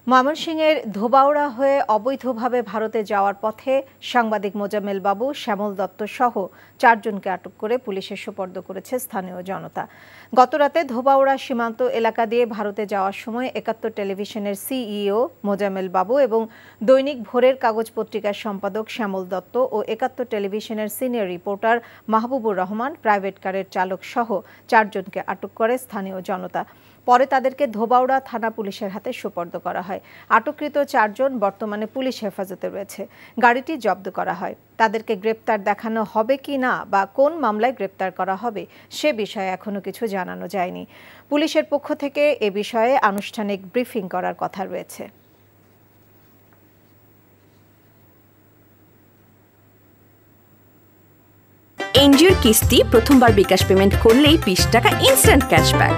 ময়মনসিংহের ধোবাউড়া হয়ে অবৈধভাবে ভারতে যাওয়ার পথে সাংবাদিক মোজাম্মেল বাবু, শ্যামল দত্ত সহ 4 জনকে আটক করে পুলিশের সোপর্দ করেছে স্থানীয় জনতা। গতরাতে ধোবাউড়া সীমান্ত এলাকা দিয়ে ভারতে যাওয়ার সময় 71 টেলিভিশনের সিইও মোজাম্মেল বাবু এবং দৈনিক ভোরের কাগজ পত্রিকার সম্পাদক শ্যামল দত্ত ও 71 টেলিভিশনের senior reporter Mahbubur Rahman private কারের চালক সহ 4 জনকে আটক করে স্থানীয় জনতা। পরে তাদেরকে ধোবাউড়া থানা পুলিশের হাতে সোপর্দ করা হয়। আটককৃত 4 জন বর্তমানে পুলিশ হেফাজতে রয়েছে। গাড়িটি জব্দ করা হয়। তাদেরকে গ্রেপ্তার দেখানো হবে কি না বা কোন মামলায় গ্রেপ্তার করা হবে সে বিষয়ে এখনো কিছু জানানো যায়নি। পুলিশের পক্ষ থেকে এ বিষয়ে আনুষ্ঠানিক ব্রিফিং করার কথা রয়েছে। এনজিওর কিস্তি প্রথমবার বিকাশ পেমেন্ট করলেই 20 টাকা ইনস্ট্যান্ট ক্যাশব্যাক।